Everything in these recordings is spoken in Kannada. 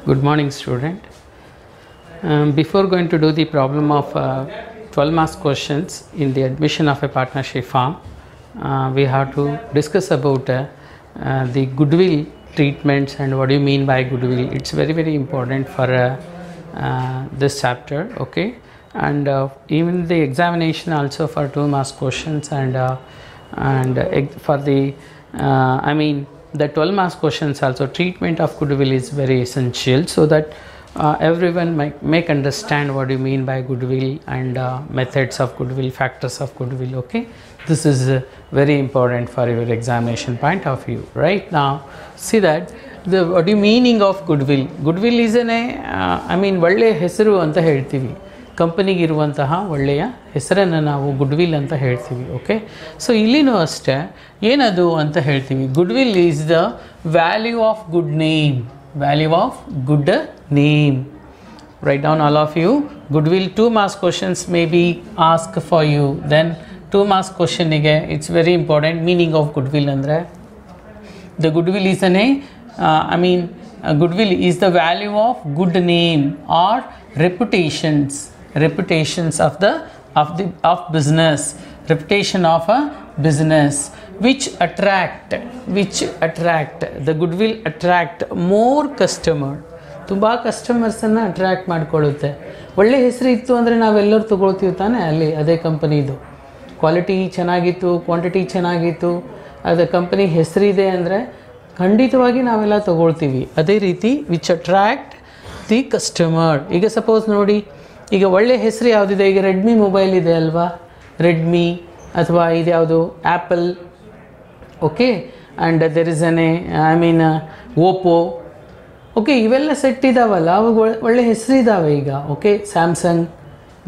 Good morning, student. Before going to do the problem of 12 marks questions in the admission of a partnership firm, we have to discuss about the goodwill treatments and what do you mean by goodwill. It's very important for this chapter, okay? And even the examination also for 2 marks questions and for the the 12 marks questions also, treatment of goodwill is very essential so that everyone might understand what you mean by goodwill and methods of goodwill, factors of goodwill, okay? This is very important for your examination point of view. Right now, see that what do you meaning of goodwill? Goodwill is ಒಳ್ಳೆ ಹೆಸರು ಅಂತ ಹೇಳ್ತೀವಿ. ಕಂಪನಿಗೆ ಇರುವಂತಹ ಒಳ್ಳೆಯ ಹೆಸರನ್ನು ನಾವು ಗುಡ್ವಿಲ್ ಅಂತ ಹೇಳ್ತೀವಿ, ಓಕೆ? ಸೊ ಇಲ್ಲಿನೂ ಅಷ್ಟೇ ಏನದು ಅಂತ ಹೇಳ್ತೀವಿ. Goodwill is the value of good name, value of good name. Right down all of you. Goodwill 2 marks questions may be asked for you. Then 2 marks questionಗೆ it's very important. Meaning of goodwill ಅಂದರೆ the goodwill is goodwill is the value of good name or reputations of business, reputation of a business which attract the goodwill attract more customer. ತುಂಬ ಕಸ್ಟಮರ್ಸನ್ನು ಅಟ್ರ್ಯಾಕ್ಟ್ ಮಾಡಿಕೊಳ್ಳುತ್ತೆ. ಒಳ್ಳೆ ಹೆಸರು ಇತ್ತು ಅಂದರೆ ನಾವೆಲ್ಲರೂ ತೊಗೊಳ್ತೀವಿ ತಾನೇ. ಅಲ್ಲಿ ಅದೇ ಕಂಪನಿದು ಕ್ವಾಲಿಟಿ ಚೆನ್ನಾಗಿತ್ತು, ಕ್ವಾಂಟಿಟಿ ಚೆನ್ನಾಗಿತ್ತು, ಅದು ಕಂಪನಿ ಹೆಸರಿದೆ ಅಂದರೆ ಖಂಡಿತವಾಗಿ ನಾವೆಲ್ಲ ತೊಗೊಳ್ತೀವಿ. ಅದೇ ರೀತಿ ವಿಚ್ ಅಟ್ರ್ಯಾಕ್ಟ್ ದಿ ಕಸ್ಟಮರ್. ಈಗ ಸಪೋಸ್ ನೋಡಿ, ಈಗ ಒಳ್ಳೆ ಹೆಸರು ಯಾವುದಿದೆ, ಈಗ ರೆಡ್ಮಿ ಮೊಬೈಲ್ ಇದೆ ಅಲ್ವಾ, ರೆಡ್ಮಿ ಅಥವಾ ಇದ್ಯಾವುದು Apple, okay? And there is Oppo, okay? ಇವೆಲ್ಲ ಸೆಟ್ ಇದ್ದಾವಲ್ಲ, ಅವಾಗ ಒಳ್ಳೆ ಹೆಸರು ಇದ್ದಾವೆ ಈಗ, ಓಕೆ? ಸ್ಯಾಮ್ಸಂಗ್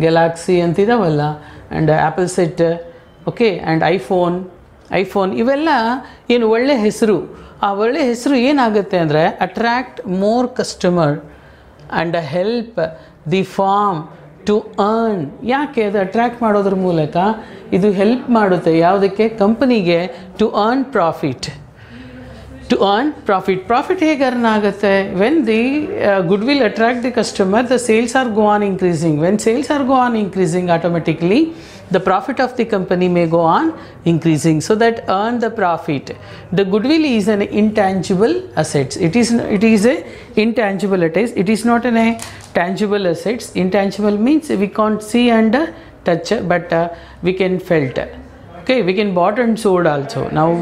ಗ್ಯಾಲಾಕ್ಸಿ ಅಂತಿದ್ದಾವಲ್ಲ, and Apple set, okay? And iPhone ಇವೆಲ್ಲ ಏನು ಒಳ್ಳೆ ಹೆಸರು. ಆ ಒಳ್ಳೆ ಹೆಸರು ಏನಾಗುತ್ತೆ ಅಂದರೆ attract more customer and help the firm to earn. ಯಾಕೆ ಅದು ಅಟ್ರ್ಯಾಕ್ಟ್ ಮಾಡೋದ್ರ ಮೂಲಕ ಇದು ಹೆಲ್ಪ್ ಮಾಡುತ್ತೆ ಯಾವುದಕ್ಕೆ? ಕಂಪನಿಗೆ ಟು ಅರ್ನ್ ಪ್ರಾಫಿಟ್. ಪ್ರಾಫಿಟ್ ಹೇಗೆ ಅರ್ನ್ ಆಗುತ್ತೆ? When the goodwill attract the customer, the sales are go on increasing. When sales are go on increasing, automatically the profit of the company may go on increasing, so that earn the profit. The goodwill is an intangible asset. It is a intangible asset. It is not a tangible assets. Intangible means we can't see and touch, but we can felt. Okay, we can bought and sold also. ನಾವು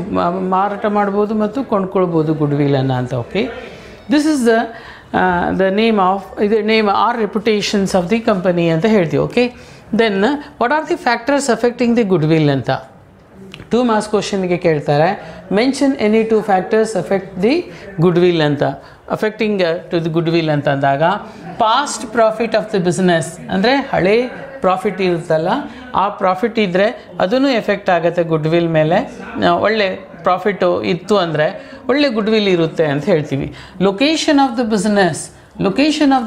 ಮಾರಾಟ ಮಾಡ್ಬೋದು ಮತ್ತು ಕೊಂಡ್ಕೊಳ್ಬೋದು ಗುಡ್ವಿಲ್ ಅನ್ನು ಅಂತ, okay? This is the name or reputations of the company ಅಂತ ಹೇಳ್ತೀವಿ, okay? Then what are the factors affecting the goodwill ಅಂತ 2 marks questionಗೆ ಕೇಳ್ತಾರೆ. Mention any 2 factors affect the goodwill ಅಂತ. affecting to the goodwill ಅಂತ ಅಂದಾಗ past profit of the business ಅಂದರೆ ಹಳೆ ಪ್ರಾಫಿಟ್ ಇರುತ್ತಲ್ಲ, ಆ ಪ್ರಾಫಿಟ್ ಇದ್ದರೆ ಅದೂ ಎಫೆಕ್ಟ್ ಆಗುತ್ತೆ ಗುಡ್ವಿಲ್ ಮೇಲೆ. ಒಳ್ಳೆ ಪ್ರಾಫಿಟ್ಟು ಇತ್ತು ಅಂದರೆ ಒಳ್ಳೆ ಗುಡ್ವಿಲ್ ಇರುತ್ತೆ ಅಂತ ಹೇಳ್ತೀವಿ. ಲೊಕೇಶನ್ ಆಫ್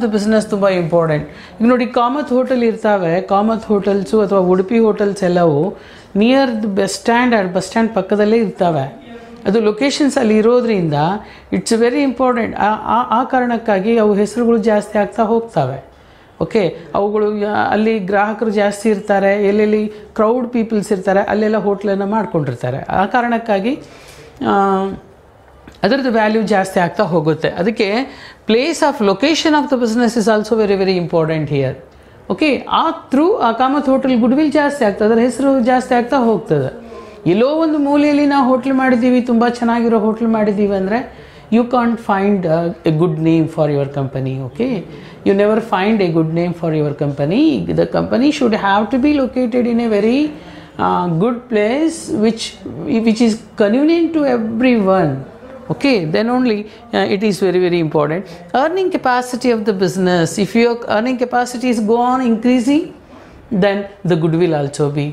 ದ ಬಿಸ್ನೆಸ್ ತುಂಬ ಇಂಪಾರ್ಟೆಂಟ್. ಈಗ ನೋಡಿ, ಕಾಮತ್ ಹೋಟೆಲ್ ಇರ್ತಾವೆ, ಕಾಮತ್ ಹೋಟೆಲ್ಸು ಅಥವಾ ಉಡುಪಿ ಹೋಟೆಲ್ಸ್ ಎಲ್ಲವೂ ನಿಯರ್ ದ ಬಸ್ ಸ್ಟ್ಯಾಂಡ್ ಪಕ್ಕದಲ್ಲೇ ಇರ್ತವೆ. ಅದು ಲೊಕೇಶನ್ಸ್ ಅಲ್ಲಿ ಇರೋದ್ರಿಂದ ಇಟ್ಸ್ ವೆರಿ ಇಂಪಾರ್ಟೆಂಟ್. ಆ ಕಾರಣಕ್ಕಾಗಿ ಅವು ಹೆಸರುಗಳು ಜಾಸ್ತಿ ಆಗ್ತಾ ಹೋಗ್ತವೆ, ಓಕೆ? ಅವುಗಳು ಅಲ್ಲಿ ಗ್ರಾಹಕರು ಜಾಸ್ತಿ ಇರ್ತಾರೆ, ಎಲ್ಲೆಲ್ಲಿ ಕ್ರೌಡ್ ಪೀಪಲ್ಸ್ ಇರ್ತಾರೆ ಅಲ್ಲೆಲ್ಲ ಹೋಟ್ಲನ್ನು ಮಾಡ್ಕೊಂಡಿರ್ತಾರೆ. ಆ ಕಾರಣಕ್ಕಾಗಿ ಅದರದ್ದು ವ್ಯಾಲ್ಯೂ ಜಾಸ್ತಿ ಆಗ್ತಾ ಹೋಗುತ್ತೆ. ಅದಕ್ಕೆ place of location of the business is also very important here, okay? ಆ ಕಾಮತ್ ಹೋಟೆಲ್ ಗುಡ್ವಿಲ್ ಜಾಸ್ತಿ ಆಗ್ತದೆ, ಅದರ ಹೆಸರು ಜಾಸ್ತಿ ಆಗ್ತಾ ಹೋಗ್ತದೆ. ಎಲ್ಲೋ ಒಂದು ಮೂಲೆಯಲ್ಲಿ ನಾವು ಹೋಟ್ಲ್ ಮಾಡಿದ್ದೀವಿ, ತುಂಬ ಚೆನ್ನಾಗಿರೋ ಹೋಟ್ಲ್ ಮಾಡಿದ್ದೀವಿ ಅಂದರೆ you can't find a good name for your company, okay? You never find a good name for your company. The company should have to be located in a very good place which is convenient to everyone, okay? Then only it is very important. Earning capacity of the business, if your earning capacities go on increasing, then the goodwill also be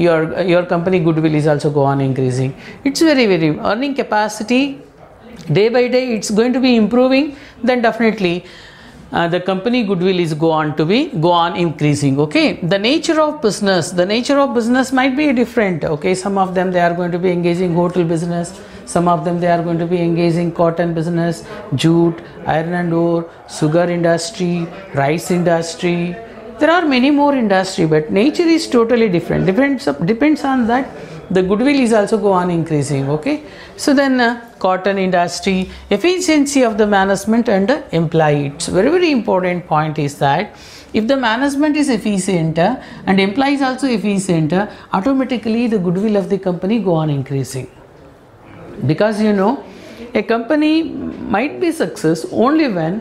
your company goodwill is also go on increasing. It's very earning capacity day by day it's going to be improving, then definitely the company goodwill is go on increasing, okay? The nature of business might be different, okay? Some of them they are going to be engaging hotel business, Some of them, they are going to be engaging cotton business, jute, iron and ore, sugar industry, rice industry. There are many more industry, but nature is totally different. Depends on that. The goodwill is also go on increasing. Okay, so then cotton industry, efficiency of the management and the employee. It's very important point is that if the management is efficient and employees also efficient, automatically the goodwill of the company go on increasing. Because you know, a company might be success only when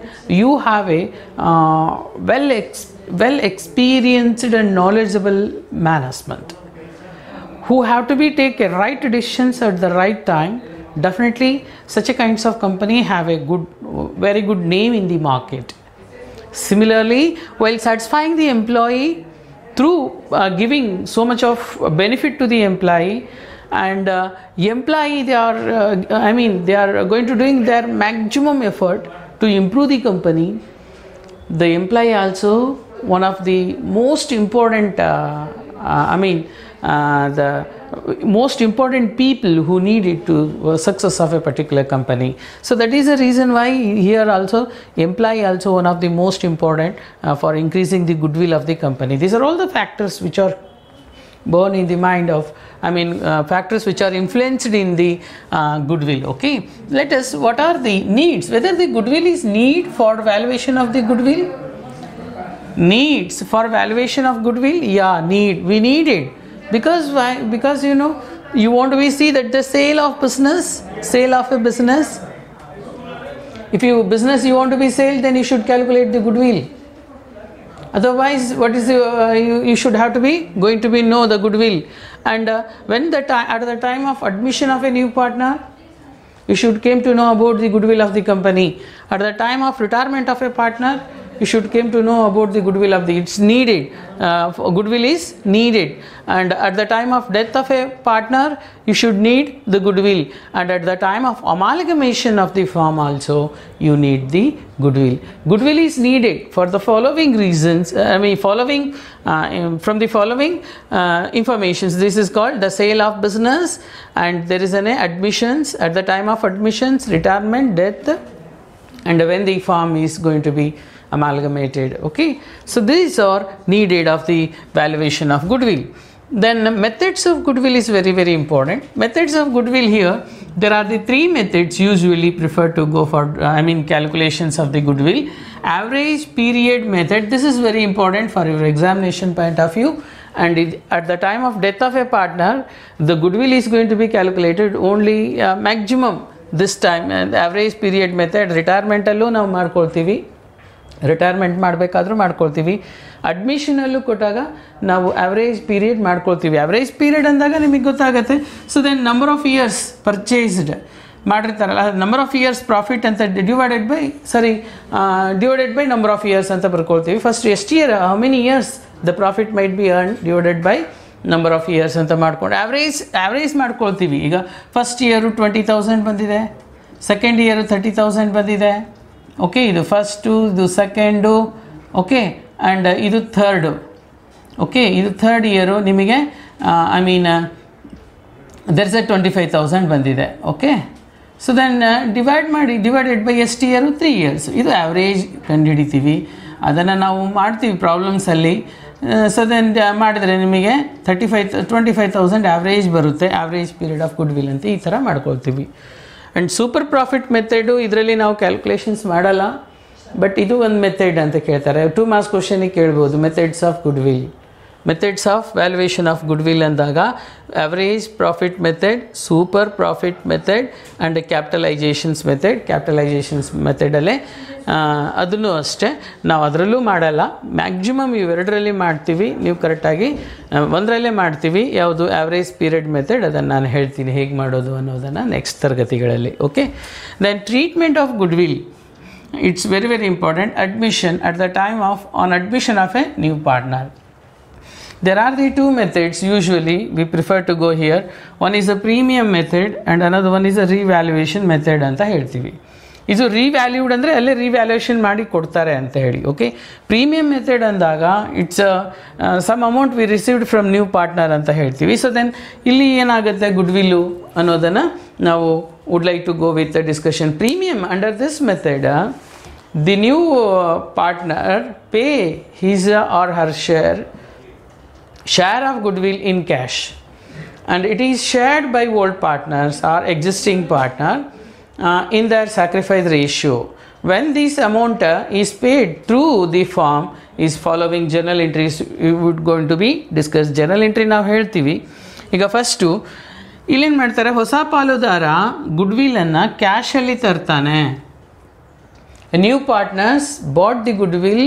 you have a well experienced and knowledgeable management who have to be take a right decisions at the right time. Definitely such a kinds of company have a very good name in the market. Similarly, while satisfying the employee through giving so much of benefit to the employee, and employee, they are going to doing their maximum effort to improve the company. The employee also one of the most important the most important people who need it to success of a particular company. So that is the reason why here also employee also one of the most important for increasing the goodwill of the company. These are all the factors which are born in the mind of factors which are influenced in the goodwill. Okay, let us, what are the needs, whether the goodwill is need for valuation of the goodwill. Needs for valuation of goodwill, yeah, we need it. Because why? Because you know, you want to see that the sale of a business, if you want to be sale, then you should calculate the goodwill. Otherwise, what is you should have to be going to be know the goodwill. And when at the time of admission of a new partner, you should came to know about the goodwill of the company. At the time of retirement of a partner, you should came to know about the goodwill of the, it's needed, goodwill is needed. And at the time of death of a partner, you should need the goodwill. And at the time of amalgamation of the firm also, you need the goodwill. Goodwill is needed for the following reasons, from the following informations. This is called the sale of business, and there is an admissions, at the time of admissions, retirement, death, and when the firm is going to be amalgamated. Okay, so these are needed of the valuation of goodwill. Then methods of goodwill is very important. Methods of goodwill, here there are the three methods usually preferred to go for calculations of the goodwill. Average period method, this is very important for your examination point of view. And at the time of death of a partner, the goodwill is going to be calculated only maximum this time. And average period method, retirement allo ನಾವು ಮಾಡ್ಕೊಳ್ತೀವಿ, ರಿಟೈರ್ಮೆಂಟ್ ಮಾಡಬೇಕಾದ್ರೂ ಮಾಡ್ಕೊಳ್ತೀವಿ, ಅಡ್ಮಿಷನಲ್ಲೂ ಕೊಟ್ಟಾಗ ನಾವು ಆವ್ರೇಜ್ ಪೀರಿಯಡ್ ಮಾಡ್ಕೊಳ್ತೀವಿ. ಆವ್ರೇಜ್ ಪೀರಿಯಡ್ ಅಂದಾಗ ನಿಮಗೆ ಗೊತ್ತಾಗುತ್ತೆ. So then number of years purchased ಮಾಡಿರ್ತಾರಲ್ಲ, ನಂಬರ್ ಆಫ್ ಇಯರ್ಸ್ ಪ್ರಾಫಿಟ್ ಅಂತ divided by number of years ಅಂತ ಬರ್ಕೊಳ್ತೀವಿ. ಫಸ್ಟ್ ಎಷ್ಟು year, how many years the profit might be earn divided by number of years ಅಂತ ಮಾಡ್ಕೊಂಡು ಆವ್ರೇಜ್ ಮಾಡ್ಕೊಳ್ತೀವಿ. ಈಗ ಫಸ್ಟ್ ಇಯರು 20,000 ಬಂದಿದೆ, ಸೆಕೆಂಡ್ ಇಯರು 30,000 ಬಂದಿದೆ. ಓಕೆ, ಇದು ಫಸ್ಟು, ಇದು ಸೆಕೆಂಡು, ಓಕೆ, ಆ್ಯಂಡ್ ಇದು ಥರ್ಡು. ಓಕೆ, ಇದು ಥರ್ಡ್ ಇಯರು ನಿಮಗೆ ದರ್ಸ್ ಎ 25,000 ಬಂದಿದೆ. Okay, so then divided by ಎಷ್ಟು ಇಯರು, 3 ಇಯರ್ಸ್. ಇದು ಆವ್ರೇಜ್ ಕಂಡುಹಿಡಿತೀವಿ. ಅದನ್ನು ನಾವು ಮಾಡ್ತೀವಿ ಪ್ರಾಬ್ಲಮ್ಸಲ್ಲಿ. ಸೊ ದೆನ್ ಮಾಡಿದರೆ ನಿಮಗೆ 25,000 ಆವ್ರೇಜ್ ಬರುತ್ತೆ. Average period of goodwill ಅಂತ ಈ ಥರ ಮಾಡ್ಕೊಳ್ತೀವಿ. ಆ್ಯಂಡ್ ಸೂಪರ್ ಪ್ರಾಫಿಟ್ ಮೆಥಡು, ಇದರಲ್ಲಿ ನಾವು ಕ್ಯಾಲ್ಕುಲೇಷನ್ಸ್ ಮಾಡಲ್ಲ, ಬಟ್ ಇದು ಒಂದು ಮೆಥಡ್ ಅಂತ ಕೇಳ್ತಾರೆ. 2 ಮಾರ್ಕ್ಸ್ ಕ್ವಶನಿಗೆ ಕೇಳ್ಬೋದು. Methods of goodwill, methods of valuation of goodwill ಅಂದಾಗ average profit method, super profit method and capitalisations ಮೆಥಡಲ್ಲೇ ಅದನ್ನು ಅಷ್ಟೇ. ನಾವು ಅದರಲ್ಲೂ ಮಾಡಲ್ಲ, ಮ್ಯಾಕ್ಸಿಮಮ್ ಇವೆರಡರಲ್ಲಿ ಮಾಡ್ತೀವಿ. ನೀವು ಕರೆಕ್ಟಾಗಿ ಒಂದರಲ್ಲೇ ಮಾಡ್ತೀವಿ. ಯಾವುದು ಆವ್ರೇಜ್ ಪೀರಿಯಡ್ ಮೆಥಡ್, ಅದನ್ನು ನಾನು ಹೇಳ್ತೀನಿ ಹೇಗೆ ಮಾಡೋದು ಅನ್ನೋದನ್ನು ನೆಕ್ಸ್ಟ್ ತರಗತಿಗಳಲ್ಲಿ. Okay, then treatment of goodwill, it's very important. Admission, at the time of admission of a new partner, there are the 2 methods usually we prefer to go here. One is a premium method and another one is a revaluation method ಅಂತ ಹೇಳ್ತೀವಿ. ಇದು ರಿವ್ಯಾಲ್ಯೂಡ್ ಅಂದರೆ ಅಲ್ಲೇ ರಿವ್ಯಾಲ್ಯೂಯೇಷನ್ ಮಾಡಿ ಕೊಡ್ತಾರೆ ಅಂತ ಹೇಳಿ. ಓಕೆ, ಪ್ರೀಮಿಯಮ್ ಮೆಥಡ್ ಅಂದಾಗ it's some amount we received from new partner ಅಂತ ಹೇಳ್ತೀವಿ. ಸೊ ದೆನ್ ಇಲ್ಲಿ ಏನಾಗುತ್ತೆ, ಗುಡ್ ವಿಲ್ಲು ಅನ್ನೋದನ್ನು ನಾವು would like to go with the discussion. Premium, under this method, the new partner pay his or her share of goodwill in cash, and it is shared by old partners or existing partner in their sacrifice ratio. When this amount is paid through the firm is following journal entries, we would going to be discuss journal entry ನಾವು ಹೇಳ್ತೀವಿ. ಈಗ ಫಸ್ಟು ಇಲ್ಲೇನು ಮಾಡ್ತಾರೆ, ಹೊಸ ಪಾಲುದಾರ ಗುಡ್ವಿಲನ್ನು ಕ್ಯಾಶಲ್ಲಿ ತರ್ತಾನೆ. New partners bought the goodwill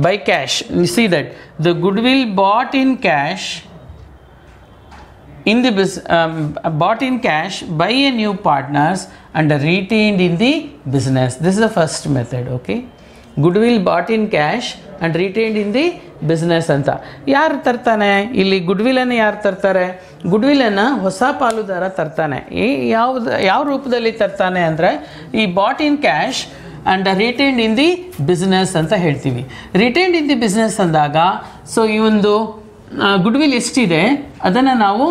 by cash. You see that the goodwill bought in cash in the bought in cash by a new partners and retained in the business. This is the first method. Okay, goodwill bought in cash and retained in the business ಅಂತ. ಯಾರು ತರ್ತಾನೆ ಇಲ್ಲಿ ಗುಡ್ವಿಲನ್ನು? ಯಾರು ತರ್ತಾರೆ? ಗುಡ್ವಿಲನ್ನು ಹೊಸ ಪಾಲುದಾರ ತರ್ತಾನೆ. ಯಾವ ರೂಪದಲ್ಲಿ ತರ್ತಾನೆ ಅಂದರೆ ಈ brought in cash and retained in the business ಅಂತ ಹೇಳ್ತೀವಿ. ರಿಟೈನ್ಡ್ ಇನ್ ದಿ ಬಿಸ್ನೆಸ್ ಅಂದಾಗ ಸೊ ಈ ಒಂದು ಗುಡ್ವಿಲ್ ಎಷ್ಟಿದೆ ಅದನ್ನು ನಾವು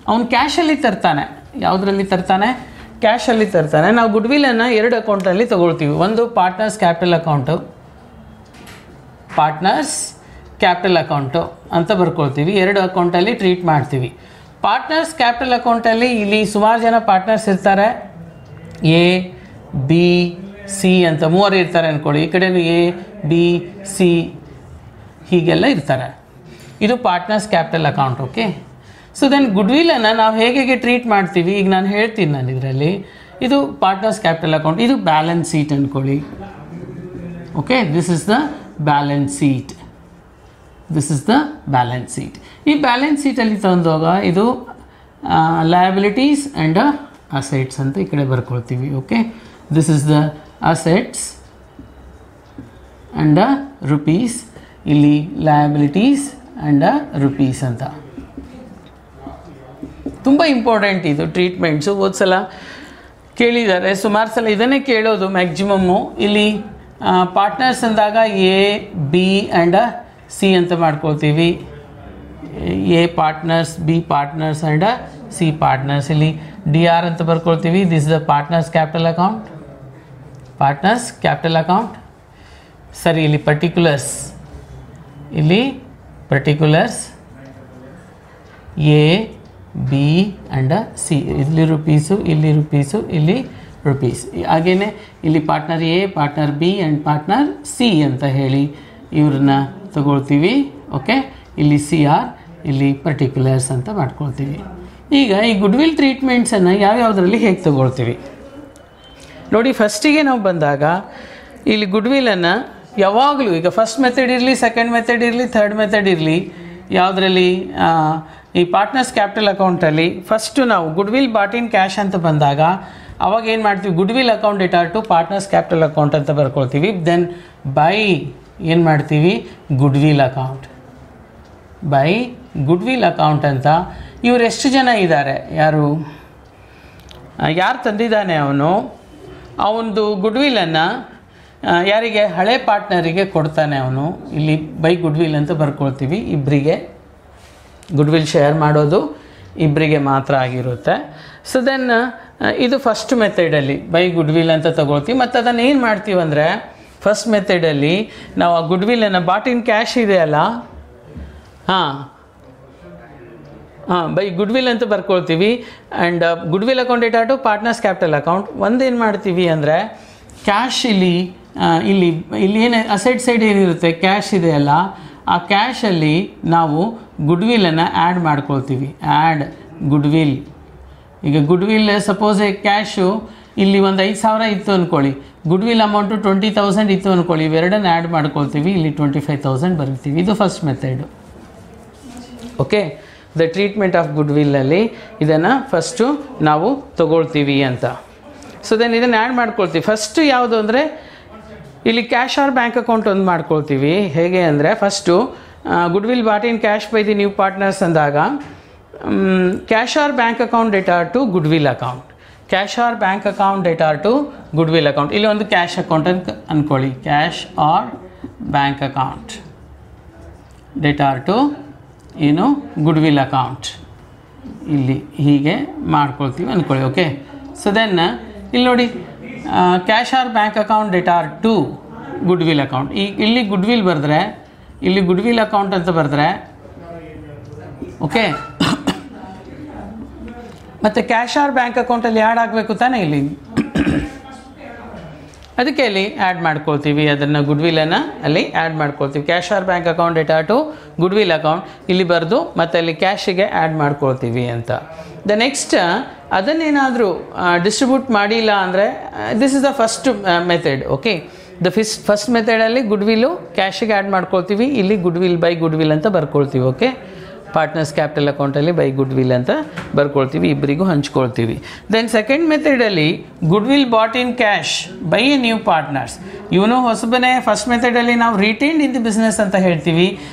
ಅವನು ಕ್ಯಾಶಲ್ಲಿ ತರ್ತಾನೆ. ಯಾವುದರಲ್ಲಿ ತರ್ತಾನೆ? ಕ್ಯಾಶಲ್ಲಿ ತರ್ತಾನೆ. ನಾವು ಗುಡ್ವಿಲನ್ನು 2 ಅಕೌಂಟಲ್ಲಿ ತೊಗೊಳ್ತೀವಿ. ಒಂದು partners capital account, partners capital account ಅಂತ ಬರ್ಕೊಳ್ತೀವಿ. 2 ಅಕೌಂಟಲ್ಲಿ ಟ್ರೀಟ್ ಮಾಡ್ತೀವಿ. ಪಾರ್ಟ್ನರ್ಸ್ ಕ್ಯಾಪಿಟಲ್ ಅಕೌಂಟಲ್ಲಿ ಇಲ್ಲಿ ಸುಮಾರು ಜನ ಪಾರ್ಟ್ನರ್ಸ್ ಇರ್ತಾರೆ. ಎ, ಬಿ, ಸಿ ಅಂತ 3 ಇರ್ತಾರೆ ಅಂದ್ಕೊಳ್ಳಿ. ಈ ಕಡೆಯೂ ಎ, ಬಿ, ಸಿ ಹೀಗೆಲ್ಲ ಇರ್ತಾರೆ. ಇದು partners capital account. Okay, so then ಗುಡ್ವಿಲನ್ನು ನಾವು ಹೇಗೆ ಟ್ರೀಟ್ ಮಾಡ್ತೀವಿ ಈಗ ನಾನು ಹೇಳ್ತೀನಿ. ನಾನು ಇದರಲ್ಲಿ ಇದು ಪಾರ್ಟ್ನರ್ಸ್ ಕ್ಯಾಪಿಟಲ್ ಅಕೌಂಟ್, ಇದು ಬ್ಯಾಲೆನ್ಸ್ ಶೀಟ್ ಅಂದ್ಕೊಳ್ಳಿ. Okay, this is the balance sheet. This is the balance sheet. ಈ ಬ್ಯಾಲೆನ್ಸ್ ಶೀಟಲ್ಲಿ ತಂದಾಗ ಇದು ಲಯಬಿಲಿಟೀಸ್ ಆ್ಯಂಡ್ ಅಸೆಟ್ಸ್ ಅಂತ ಈ ಕಡೆ ಬರ್ಕೊಳ್ತೀವಿ. Okay, this is the assets and rupees, ಇಲ್ಲಿ ಲಯಬಿಲಿಟೀಸ್ ಆ್ಯಂಡ್ ರುಪೀಸ್ ಅಂತ. ತುಂಬ ಇಂಪಾರ್ಟೆಂಟ್ ಇದು ಟ್ರೀಟ್ಮೆಂಟ್ಸು. ಸಲ ಕೇಳಿದ್ದಾರೆ, ಸುಮಾರು ಸಲ ಇದನ್ನೇ ಕೇಳೋದು ಮ್ಯಾಕ್ಸಿಮಮ್ಮು. ಇಲ್ಲಿ ಪಾರ್ಟ್ನರ್ಸ್ ಅಂದಾಗ ಎ, ಬಿ ಆ್ಯಂಡ್ ಸಿ ಅಂತ ಮಾಡ್ಕೊಳ್ತೀವಿ. A partners, B partners and C partners. ಇಲ್ಲಿ ಡಿ ಆರ್ ಅಂತ ಬರ್ಕೊಳ್ತೀವಿ. This is the partners capital account. Partners capital account. ಸರಿ, ಇಲ್ಲಿ ಪರ್ಟಿಕ್ಯುಲರ್ಸ್, ಇಲ್ಲಿ particulars A, B and C. ಇಲ್ಲಿ ರುಪೀಸು, ಇಲ್ಲಿ ರುಪೀಸು, ಇಲ್ಲಿ ರುಪೀಸ್. ಹಾಗೆಯೇ ಇಲ್ಲಿ partner A, partner B and partner C ಅಂತ ಹೇಳಿ ಇವ್ರನ್ನ ತಗೊಳ್ತೀವಿ. ಓಕೆ, ಇಲ್ಲಿ ಸಿ ಆರ್, ಇಲ್ಲಿ ಪರ್ಟಿಕ್ಯುಲರ್ಸ್ ಅಂತ ಮಾಡ್ಕೊಳ್ತೀವಿ. ಈಗ ಈ ಗುಡ್ವಿಲ್ ಟ್ರೀಟ್ಮೆಂಟ್ಸನ್ನು ಯಾವ್ಯಾವುದರಲ್ಲಿ ಹೇಗೆ ತಗೊಳ್ತೀವಿ ನೋಡಿ. ಫಸ್ಟಿಗೆ ನಾವು ಬಂದಾಗ ಇಲ್ಲಿ ಗುಡ್ವಿಲನ್ನು ಯಾವಾಗಲೂ ಈಗ ಫಸ್ಟ್ ಮೆಥಡ್ ಇರಲಿ, ಸೆಕೆಂಡ್ ಮೆಥಡ್ ಇರಲಿ, ಥರ್ಡ್ ಮೆಥಡ್ ಇರಲಿ, ಯಾವುದರಲ್ಲಿ ಈ ಪಾರ್ಟ್ನರ್ಸ್ ಕ್ಯಾಪಿಟಲ್ ಅಕೌಂಟಲ್ಲಿ ಫಸ್ಟು ನಾವು ಗುಡ್ವಿಲ್ ಬಾಟ್ ಇನ್ ಕ್ಯಾಶ್ ಅಂತ ಬಂದಾಗ ಅವಾಗ ಏನು ಮಾಡ್ತೀವಿ, goodwill account debtor to partners capital account ಅಂತ ಬರ್ಕೊಳ್ತೀವಿ. ದೆನ್ ಬೈ ಏನು ಮಾಡ್ತೀವಿ, goodwill account. By goodwill account ಅಂತ. ಇವರು ಎಷ್ಟು ಜನ ಇದ್ದಾರೆ, ಯಾರು ತಂದಿದ್ದಾನೆ ಅವನದು ಗುಡ್ವಿಲನ್ನು ಯಾರಿಗೆ, ಹಳೆ ಪಾರ್ಟ್ನರಿಗೆ ಕೊಡ್ತಾನೆ ಅವನು. ಇಲ್ಲಿ ಬೈ ಗುಡ್ವಿಲ್ ಅಂತ ಬರ್ಕೊಳ್ತೀವಿ. ಇಬ್ಬರಿಗೆ ಗುಡ್ವಿಲ್ ಶೇರ್ ಮಾಡೋದು ಇಬ್ಬರಿಗೆ ಮಾತ್ರ ಆಗಿರುತ್ತೆ. ಸೊ ದೆನ್ ಇದು ಫಸ್ಟ್ ಮೆಥಡಲ್ಲಿ ಬೈ ಗುಡ್ವಿಲ್ ಅಂತ ತಗೊಳ್ತೀವಿ. ಮತ್ತು ಅದನ್ನು ಏನು ಮಾಡ್ತೀವಿ ಅಂದರೆ ಫಸ್ಟ್ ಮೆಥಡಲ್ಲಿ ನಾವು ಆ ಗುಡ್ವಿಲನ್ನು ಬಾಟ್ ಇನ್ ಕ್ಯಾಶ್ ಇದೆಯಲ್ಲ, ಬೈ ಗುಡ್ವಿಲ್ ಅಂತ ಬರ್ಕೊಳ್ತೀವಿ. And goodwill account debtor to partners capital account. ಒಂದೇನು ಮಾಡ್ತೀವಿ ಅಂದರೆ ಕ್ಯಾಶ್ ಇಲ್ಲಿ ಏನು ಅಸೆಟ್ ಸೈಡ್ ಏನಿರುತ್ತೆ ಕ್ಯಾಶ್ ಇದೆಯಲ್ಲ, ಆ ಕ್ಯಾಶಲ್ಲಿ ನಾವು ಗುಡ್ವಿಲನ್ನು ಆ್ಯಡ್ ಮಾಡ್ಕೊಳ್ತೀವಿ. Add goodwill. ಈಗ ಗುಡ್ವಿಲ್ ಸಪೋಸ್ ಕ್ಯಾಶು ಇಲ್ಲಿ ಒಂದು 5,000 ಇತ್ತು ಅಂದ್ಕೊಳ್ಳಿ, ಗುಡ್ವಿಲ್ ಅಮೌಂಟು 20,000 ಇತ್ತು ಅಂದ್ಕೊಳ್ಳಿ. ಇವೆರಡನ್ನು ಆ್ಯಡ್ ಮಾಡ್ಕೊಳ್ತೀವಿ. ಇಲ್ಲಿ 25,000 ಬರೀತೀವಿ. ಇದು first method. Okay, the treatment of ಗುಡ್ವಿಲ್ಲಲ್ಲಿ ಇದನ್ನು ಫಸ್ಟು ನಾವು ತಗೊಳ್ತೀವಿ ಅಂತ. ಸೊ ದೆನ್ ಇದನ್ನು ಆ್ಯಡ್ ಮಾಡ್ಕೊಳ್ತೀವಿ. ಫಸ್ಟು ಯಾವುದು ಅಂದರೆ ಇಲ್ಲಿ ಕ್ಯಾಶ್ ಆರ್ ಬ್ಯಾಂಕ್ ಅಕೌಂಟ್ ಒಂದು ಮಾಡ್ಕೊಳ್ತೀವಿ. ಹೇಗೆ ಅಂದರೆ first goodwill bot in cash by the new partners ಅಂದಾಗ cash or bank account debtor to goodwill account. Cash or bank account debtor to goodwill account. ಇಲ್ಲಿ ಒಂದು ಕ್ಯಾಶ್ ಅಕೌಂಟ್ ಅಂತ ಅಂದ್ಕೊಳ್ಳಿ. Cash or bank account debtor to ಏನು ಗುಡ್ವಿಲ್ ಅಕೌಂಟ್. ಇಲ್ಲಿ ಹೀಗೆ ಮಾಡ್ಕೊಳ್ತೀವಿ ಅಂದ್ಕೊಳ್ಳಿ. ಓಕೆ, ಸೊ ದೆನ್ ಇಲ್ಲಿ ನೋಡಿ cash or bank account debtor to goodwill account. ಇಲ್ಲಿ ಗುಡ್ವಿಲ್ ಬರೆದ್ರೆ ಇಲ್ಲಿ ಗುಡ್ವಿಲ್ ಅಕೌಂಟ್ ಅಂತ ಬರೆದ್ರೆ ಓಕೆ. ಮತ್ತು ಕ್ಯಾಶ್ ಆರ್ ಬ್ಯಾಂಕ್ ಅಕೌಂಟಲ್ಲಿ ಆ್ಯಡ್ ಆಗಬೇಕು ತಾನೇ ಇಲ್ಲಿ, ಅದಕ್ಕೆ ಅಲ್ಲಿ ಆ್ಯಡ್ ಮಾಡ್ಕೊಳ್ತೀವಿ, ಅದನ್ನು ಗುಡ್ವಿಲನ್ನು ಅಲ್ಲಿ ಆ್ಯಡ್ ಮಾಡ್ಕೊಳ್ತೀವಿ. Cash or bank account debtor to goodwill account ಇಲ್ಲಿ ಬರೆದು ಮತ್ತು ಅಲ್ಲಿ ಕ್ಯಾಶಿಗೆ ಆ್ಯಡ್ ಮಾಡ್ಕೊಳ್ತೀವಿ ಅಂತ. ದ ನೆಕ್ಸ್ಟ್ ಅದನ್ನೇನಾದರೂ ಡಿಸ್ಟ್ರಿಬ್ಯೂಟ್ ಮಾಡಿಲ್ಲ ಅಂದರೆ this is the first method. Okay, the first ಮೆಥಡಲ್ಲಿ ಗುಡ್ವಿಲ್ಲು ಕ್ಯಾಶಿಗೆ ಆ್ಯಡ್ ಮಾಡ್ಕೊಳ್ತೀವಿ, ಇಲ್ಲಿ ಗುಡ್ವಿಲ್ ಬೈ ಗುಡ್ವಿಲ್ ಅಂತ ಬರ್ಕೊಳ್ತೀವಿ. ಓಕೆ, ಪಾರ್ಟ್ನರ್ಸ್ ಕ್ಯಾಪಿಟಲ್ ಅಕೌಂಟಲ್ಲಿ ಬೈ ಗುಡ್ವಿಲ್ ಅಂತ ಬರ್ಕೊಳ್ತೀವಿ, ಇಬ್ಬರಿಗೂ ಹಂಚ್ಕೊಳ್ತೀವಿ. ದೆನ್ ಸೆಕೆಂಡ್ ಮೆಥಡಲ್ಲಿ goodwill bot in cash by a new partners. ಇವನು ಹೊಸಬನೇ. ಫಸ್ಟ್ ಮೆಥಡಲ್ಲಿ ನಾವು ರಿಟೈನ್ಡ್ ಇನ್ ದಿ ಬಿಸ್ನೆಸ್ ಅಂತ ಹೇಳ್ತೀವಿ.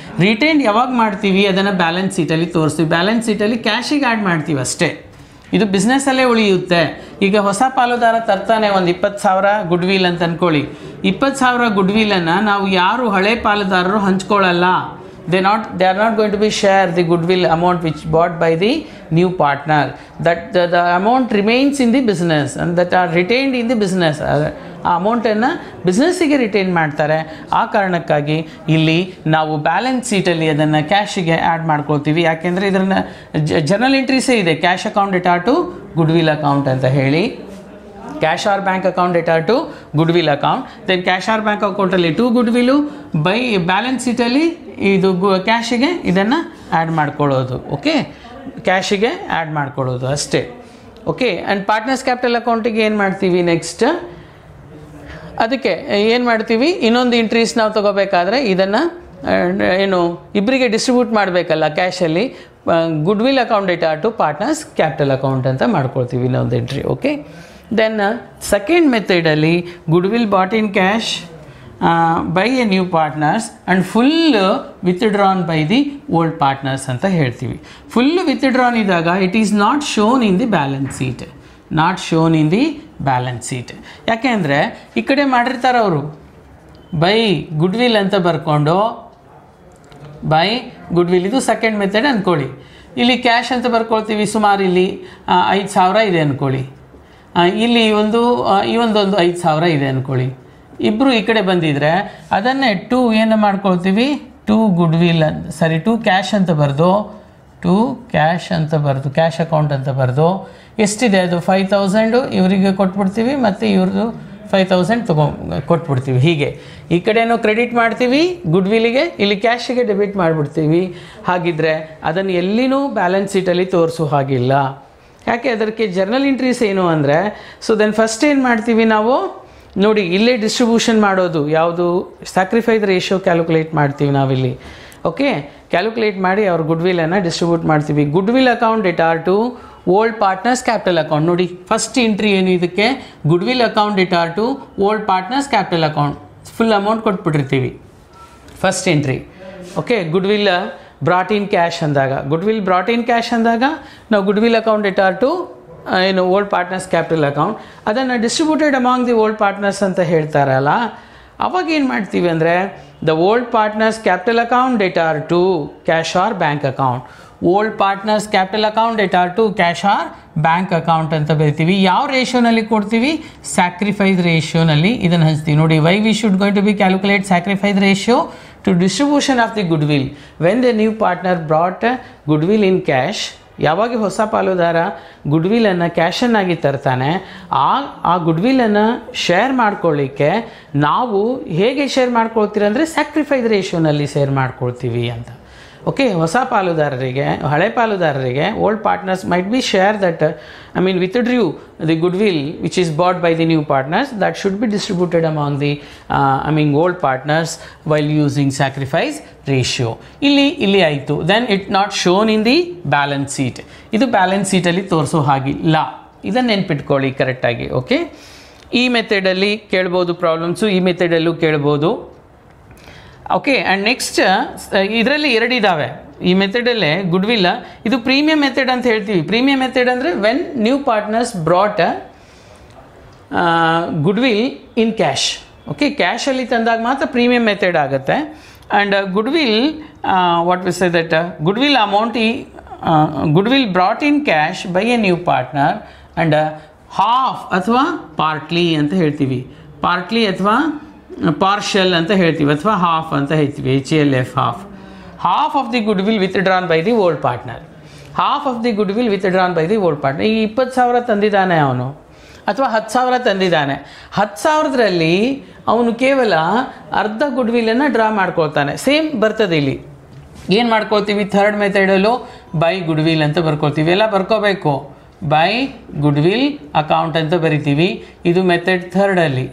ರಿಟೈನ್ಡ್ ಯಾವಾಗ ಮಾಡ್ತೀವಿ ಅದನ್ನು ಬ್ಯಾಲೆನ್ಸ್ ಶೀಟಲ್ಲಿ ತೋರಿಸ್ತೀವಿ. ಬ್ಯಾಲೆನ್ಸ್ ಶೀಟಲ್ಲಿ ಕ್ಯಾಶಿಗೆ ಆ್ಯಡ್ ಮಾಡ್ತೀವಿ ಅಷ್ಟೇ, ಇದು ಬಿಸ್ನೆಸ್ಸಲ್ಲೇ ಉಳಿಯುತ್ತೆ. ಈಗ ಹೊಸ ಪಾಲುದಾರ ತರ್ತಾನೆ ಒಂದು 20,000 ಗುಡ್ವಿಲ್ ಅಂತ ಅಂದ್ಕೊಳ್ಳಿ. 20,000 ಗುಡ್ವಿಲನ್ನು ನಾವು ಯಾರು ಹಳೆ ಪಾಲುದಾರರು ಹಂಚ್ಕೊಳ್ಳಲ್ಲ. they are not going to be share the goodwill amount which bought by the new partner, that the amount remains in the business and that are retained in the business. ಆ ಅಮೌಂಟನ್ನು ಬಿಸ್ನೆಸ್ಸಿಗೆ ರಿಟೈನ್ ಮಾಡ್ತಾರೆ. ಆ ಕಾರಣಕ್ಕಾಗಿ ಇಲ್ಲಿ ನಾವು ಬ್ಯಾಲೆನ್ಸ್ ಶೀಟಲ್ಲಿ ಅದನ್ನು ಕ್ಯಾಶಿಗೆ ಆ್ಯಡ್ ಮಾಡ್ಕೊಳ್ತೀವಿ. ಯಾಕೆಂದರೆ ಇದನ್ನು ಜರ್ನಲ್ ಎಂಟ್ರೀಸೇ ಇದೆ, cash account debtor to goodwill account ಅಂತ ಹೇಳಿ. Cash or bank account debtor to goodwill account. Then cash or bank ಅಕೌಂಟಲ್ಲಿ ಟು ಗುಡ್ವಿಲು, ಬೈ ಬ್ಯಾಲೆನ್ಸ್ ಶೀಟಲ್ಲಿ ಇದು ಕ್ಯಾಶಿಗೆ ಇದನ್ನು ಆ್ಯಡ್ ಮಾಡ್ಕೊಳ್ಳೋದು. ಓಕೆ, ಕ್ಯಾಶಿಗೆ ಆ್ಯಡ್ ಮಾಡ್ಕೊಳ್ಳೋದು ಅಷ್ಟೇ. ಓಕೆ, ಆ್ಯಂಡ್ ಪಾರ್ಟ್ನರ್ಸ್ ಕ್ಯಾಪಿಟಲ್ ಅಕೌಂಟಿಗೆ ಏನು ಮಾಡ್ತೀವಿ ನೆಕ್ಸ್ಟ್, ಅದಕ್ಕೆ ಏನು ಮಾಡ್ತೀವಿ, ಇನ್ನೊಂದು ಎಂಟ್ರೀಸ್ ನಾವು ತೊಗೋಬೇಕಾದ್ರೆ ಇದನ್ನು ಏನು ಇಬ್ಬರಿಗೆ ಡಿಸ್ಟ್ರಿಬ್ಯೂಟ್ ಮಾಡಬೇಕಲ್ಲ ಕ್ಯಾಶಲ್ಲಿ, goodwill account debtor to partners capital account ಅಂತ ಮಾಡ್ಕೊಳ್ತೀವಿ ಇನ್ನೊಂದು ಎಂಟ್ರಿ. ಓಕೆ, ದೆನ್ ಸೆಕೆಂಡ್ ಮೆಥಡಲ್ಲಿ goodwill bot in cash by a new partners and full withdrawn by the old partners ಅಂತ ಹೇಳ್ತೀವಿ. ಫುಲ್ ವಿತ್ಡ್ರಾನ್ ಇದ್ದಾಗ it is not shown in the balance sheet, not shown in the balance sheet. ಯಾಕೆ ಅಂದರೆ ಈ ಕಡೆ ಮಾಡಿರ್ತಾರೆ ಅವರು ಬೈ ಗುಡ್ವಿಲ್ ಅಂತ ಬರ್ಕೊಂಡು, ಬೈ ಗುಡ್ವಿಲ್ ಇದು ಸೆಕೆಂಡ್ ಮೆಥಡ್ ಅಂದ್ಕೊಳ್ಳಿ. ಇಲ್ಲಿ ಕ್ಯಾಶ್ ಅಂತ ಬರ್ಕೊಳ್ತೀವಿ, ಸುಮಾರು ಇಲ್ಲಿ 5,000 ಇದೆ ಅಂದ್ಕೊಳ್ಳಿ, ಇಲ್ಲಿ ಒಂದು 5,000 ಇದೆ ಅಂದ್ಕೊಳ್ಳಿ. ಇಬ್ಬರು ಈ ಕಡೆ ಬಂದಿದ್ರೆ ಅದನ್ನೇ ಟು ಏನು ಮಾಡ್ಕೊಳ್ತೀವಿ, ಟು ಗುಡ್ವಿಲ್ ಟು ಕ್ಯಾಶ್ ಅಂತ ಬರೆದು, ಟು ಕ್ಯಾಶ್ ಅಂತ ಬರೆದು ಕ್ಯಾಶ್ ಅಕೌಂಟ್ ಅಂತ ಬರೆದು ಎಷ್ಟಿದೆ ಅದು 5,000 ಇವರಿಗೆ ಕೊಟ್ಬಿಡ್ತೀವಿ ಮತ್ತು ಇವ್ರದ್ದು 5,000 ಕೊಟ್ಬಿಡ್ತೀವಿ. ಹೀಗೆ ಈ ಕಡೆನೂ ಕ್ರೆಡಿಟ್ ಮಾಡ್ತೀವಿ ಗುಡ್ವಿಲಿಗೆ, ಇಲ್ಲಿ ಕ್ಯಾಶಿಗೆ ಡೆಬಿಟ್ ಮಾಡಿಬಿಡ್ತೀವಿ. ಹಾಗಿದ್ರೆ ಅದನ್ನು ಎಲ್ಲಿನೂ ಬ್ಯಾಲೆನ್ಸ್ ಶೀಟಲ್ಲಿ ತೋರಿಸೋ ಹಾಗಿಲ್ಲ. ಯಾಕೆ, ಅದಕ್ಕೆ ಜರ್ನಲ್ ಎಂಟ್ರೀಸ್ ಏನು ಅಂದರೆ, ಸೊ ದೆನ್ ಫಸ್ಟ್ ಏನು ಮಾಡ್ತೀವಿ ನಾವು ನೋಡಿ, ಇಲ್ಲೇ ಡಿಸ್ಟ್ರಿಬ್ಯೂಷನ್ ಮಾಡೋದು ಯಾವುದು, ಸ್ಯಾಕ್ರಿಫೈಸ್ ರೇಷಿಯೋ ಕ್ಯಾಲ್ಕುಲೇಟ್ ಮಾಡ್ತೀವಿ ನಾವಿಲ್ಲಿ. ಓಕೆ, ಕ್ಯಾಲ್ಕುಲೇಟ್ ಮಾಡಿ ಅವ್ರ ಗುಡ್ವಿಲನ್ನು ಡಿಸ್ಟ್ರಿಬ್ಯೂಟ್ ಮಾಡ್ತೀವಿ. Goodwill account debtor to old partners capital account. ನೋಡಿ ಫಸ್ಟ್ ಎಂಟ್ರಿ ಏನು ಇದಕ್ಕೆ, goodwill account debtor to old partners capital account, full amount ಕೊಟ್ಬಿಟ್ಟಿರ್ತೀವಿ first entry. Okay, goodwill brought in cash ಅಂದಾಗ, ಗುಡ್ವಿಲ್ ಬ್ರಾಟ್ ಇನ್ ಕ್ಯಾಶ್ ಅಂದಾಗ ನಾವು ಗುಡ್ವಿಲ್ ಅಕೌಂಟ್ ಡೆಟಾ ಟು ಏನು ಓಲ್ಡ್ ಪಾರ್ಟ್ನರ್ಸ್ ಕ್ಯಾಪಿಟಲ್ ಅಕೌಂಟ್, ಅದನ್ನು distributed among the old partners ಅಂತ ಹೇಳ್ತಾರಲ್ಲ, ಅವಾಗ ಏನು ಮಾಡ್ತೀವಿ ಅಂದರೆ the old partners capital account debtor to cash or bank account, old partners capital account debtor to cash or bank account ಅಂತ ಬರೀತೀವಿ. ಯಾವ ರೇಷಿಯೋನಲ್ಲಿ ಕೊಡ್ತೀವಿ, ಸ್ಯಾಕ್ರಿಫೈಸ್ ರೇಷಿಯೋನಲ್ಲಿ ಇದನ್ನು ಹಂಚ್ತೀವಿ. ನೋಡಿ, why we should going to be calculate sacrifice ratio to distribution of the goodwill when the new partner brought goodwill in cash. ಯಾವಾಗ ಹೊಸ ಪಾಲುದಾರ ಗುಡ್ವಿಲನ್ನು ಕ್ಯಾಶನ್ನಾಗಿ ತರ್ತಾನೆ, ಆ ಗುಡ್ವಿಲನ್ನು ಶೇರ್ ಮಾಡ್ಕೊಳ್ಳಿಕ್ಕೆ ನಾವು ಹೇಗೆ ಶೇರ್ ಮಾಡ್ಕೊಳ್ತೀರಂದರೆ ಸ್ಯಾಕ್ರಿಫೈಸ್ ರೇಷಿಯೋನಲ್ಲಿ ಶೇರ್ ಮಾಡ್ಕೊಳ್ತೀವಿ ಅಂತ. ಓಕೆ, ಹೊಸ ಪಾಲುದಾರರಿಗೆ, ಹಳೆ ಪಾಲುದಾರರಿಗೆ old partners might be share that withdrew the goodwill which is bought by the new partners, that should be distributed among the old partners while using sacrifice ratio. ಇಲ್ಲಿ ಆಯಿತು. then it not shown in the balance sheet. ಇದು ಬ್ಯಾಲೆನ್ಸ್ ಶೀಟಲ್ಲಿ ತೋರಿಸೋ ಹಾಗಿಲ್ಲ, ಇದನ್ನು ನೆನ್ಪಿಟ್ಕೊಳ್ಳಿ ಕರೆಕ್ಟಾಗಿ. ಓಕೆ, ಈ ಮೆಥಡಲ್ಲಿ ಕೇಳ್ಬೋದು ಪ್ರಾಬ್ಲಮ್ಸು, ಈ ಮೆಥಡಲ್ಲೂ ಕೇಳ್ಬೋದು. ಓಕೆ, ಆ್ಯಂಡ್ ನೆಕ್ಸ್ಟ್ ಇದರಲ್ಲಿ 2 ಇದ್ದಾವೆ ಈ ಮೆಥಡಲ್ಲೇ. ಗುಡ್ವಿಲ್ ಇದು ಪ್ರೀಮಿಯಂ ಮೆಥಡ್ ಅಂತ ಹೇಳ್ತೀವಿ. ಪ್ರೀಮಿಯಂ ಮೆಥಡ್ ಅಂದರೆ when new partners brought goodwill in cash. Okay, ಕ್ಯಾಶಲ್ಲಿ ತಂದಾಗ ಮಾತ್ರ ಪ್ರೀಮಿಯಂ ಮೆಥಡ್ ಆಗುತ್ತೆ. And goodwill what we say that goodwill amount goodwill brought in cash by a new partner and half ಅಥವಾ ಪಾರ್ಟ್ಲಿ ಅಂತ ಹೇಳ್ತೀವಿ, ಪಾರ್ಟ್ಲಿ ಅಥವಾ ಪಾರ್ಷಲ್ ಅಂತ ಹೇಳ್ತೀವಿ, ಅಥವಾ ಹಾಫ್ ಅಂತ ಹೇಳ್ತೀವಿ, HALF half of the good will withdrawn by the old partner. Half of the good will withdrawn by the old partner. ಈ 20,000 ತಂದಿದ್ದಾನೆ ಅವನು, ಅಥವಾ 10,000 ತಂದಿದ್ದಾನೆ. 10,000ರಲ್ಲಿ ಅವನು ಕೇವಲ ಅರ್ಧ ಗುಡ್ ವಿಲ್ಲನ್ನು ಡ್ರಾ ಮಾಡ್ಕೊಳ್ತಾನೆ. ಸೇಮ್ ಬರ್ತದೆ ಇಲ್ಲಿ. ಏನು ಮಾಡ್ಕೊಳ್ತೀವಿ, ಥರ್ಡ್ ಮೆಥಡಲ್ಲೂ ಬೈ ಗುಡ್ ವಿಲ್ ಅಂತ ಬರ್ಕೊಳ್ತೀವಿ. ಎಲ್ಲ ಬರ್ಕೋಬೇಕು, ಬೈ ಗುಡ್ ವಿಲ್ ಅಕೌಂಟ್ ಅಂತ ಬರಿತೀವಿ. ಇದು ಮೆಥಡ್ ಥರ್ಡಲ್ಲಿ.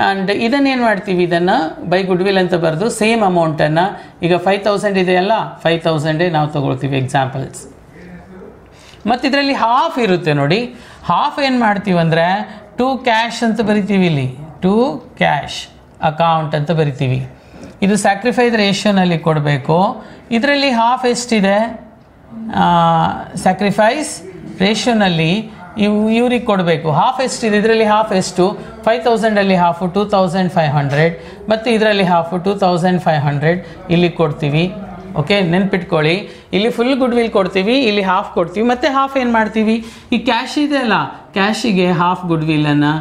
ಆ್ಯಂಡ್ ಇದನ್ನೇನು ಮಾಡ್ತೀವಿ, ಇದನ್ನು ಬೈ ಗುಡ್ ವಿಲ್ ಅಂತ ಬರೆದು ಸೇಮ್ ಅಮೌಂಟನ್ನು, ಈಗ 5,000 ಇದೆಯಲ್ಲ, 5,000 ನಾವು ತೊಗೊಳ್ತೀವಿ ಎಕ್ಸಾಂಪಲ್ಸ್. ಮತ್ತು ಇದರಲ್ಲಿ ಹಾಫ್ ಇರುತ್ತೆ ನೋಡಿ. ಹಾಫ್ ಏನು ಮಾಡ್ತೀವಿ ಅಂದರೆ ಟು ಕ್ಯಾಶ್ ಅಂತ ಬರಿತೀವಿ. ಇಲ್ಲಿ ಟು ಕ್ಯಾಶ್ ಅಕೌಂಟ್ ಅಂತ ಬರಿತೀವಿ. ಇದು ಸ್ಯಾಕ್ರಿಫೈಸ್ ರೇಷಿಯೋನಲ್ಲಿ ಕೊಡಬೇಕು. ಇದರಲ್ಲಿ ಹಾಫ್ ಎಷ್ಟಿದೆ, ಸ್ಯಾಕ್ರಿಫೈಸ್ ರೇಷಿಯೋನಲ್ಲಿ ಇವ್ರಿಗೆ ಕೊಡಬೇಕು. ಹಾಫ್ ಎಷ್ಟಿದೆ, ಇದರಲ್ಲಿ ಹಾಫ್ ಎಷ್ಟು, 5,000ಅಲ್ಲಿ ಹಾಫು 2,500, ಮತ್ತು ಇದರಲ್ಲಿ ಹಾಫು 2,500 ಇಲ್ಲಿ ಕೊಡ್ತೀವಿ. ಓಕೆ, ನೆನ್ಪಿಟ್ಕೊಳ್ಳಿ, ಇಲ್ಲಿ ಫುಲ್ ಗುಡ್ ವಿಲ್ ಕೊಡ್ತೀವಿ, ಇಲ್ಲಿ ಹಾಫ್ ಕೊಡ್ತೀವಿ, ಮತ್ತು ಹಾಫ್ ಏನು ಮಾಡ್ತೀವಿ, ಈ ಕ್ಯಾಶ್ ಇದೆ ಅಲ್ಲ, ಕ್ಯಾಶಿಗೆ ಹಾಫ್ ಗುಡ್ ವಿಲ್ಲನ್ನು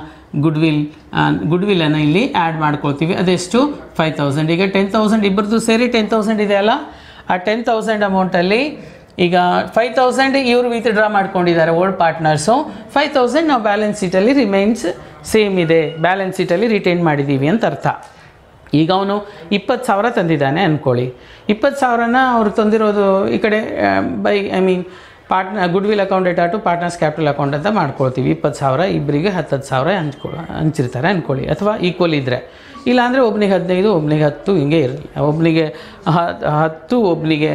ಇಲ್ಲಿ ಆ್ಯಡ್ ಮಾಡ್ಕೊಳ್ತೀವಿ. ಅದೆಷ್ಟು, 5,000. ಈಗ 10,000 ಇಬ್ಬರದು ಸೇರಿ 10,000 ಇದೆ ಅಲ್ಲ, ಆ 10,000 ಅಮೌಂಟಲ್ಲಿ ಈಗ 5,000 ಇವರು ವಿತ್ಡ್ರಾ ಮಾಡ್ಕೊಂಡಿದ್ದಾರೆ ಓಲ್ಡ್ ಪಾರ್ಟ್ನರ್ಸು. 5,000 ನಾವು ಬ್ಯಾಲೆನ್ಸ್ ಶೀಟಲ್ಲಿ ರಿಮೈನ್ಸ್ ಸೇಮ್ ಇದೆ, ಬ್ಯಾಲೆನ್ಸ್ ಶೀಟಲ್ಲಿ ರಿಟೈನ್ ಮಾಡಿದ್ದೀವಿ ಅಂತ ಅರ್ಥ. ಈಗ ಅವನು 20,000 ತಂದಿದ್ದಾನೆ ಅಂದ್ಕೊಳ್ಳಿ. 20,000ನ ಅವ್ರು ತಂದಿರೋದು ಈ ಕಡೆ goodwill account debtor to partners capital account ಅಂತ ಮಾಡ್ಕೊಳ್ತೀವಿ. 20,000 ಇಬ್ಬರಿಗೆ 10,000 ಹಂಚಿರ್ತಾರೆ ಅಂದ್ಕೊಳ್ಳಿ, ಅಥವಾ ಈಕ್ವಲ್ ಇದ್ದರೆ. ಇಲ್ಲಾಂದರೆ ಒಬ್ಬನಿಗೆ 15, ಒಬ್ಬನಿಗೆ 10 ಹಿಂಗೆ ಇರಲಿ. ಒಬ್ಬನಿಗೆ 10, ಒಬ್ಬನಿಗೆ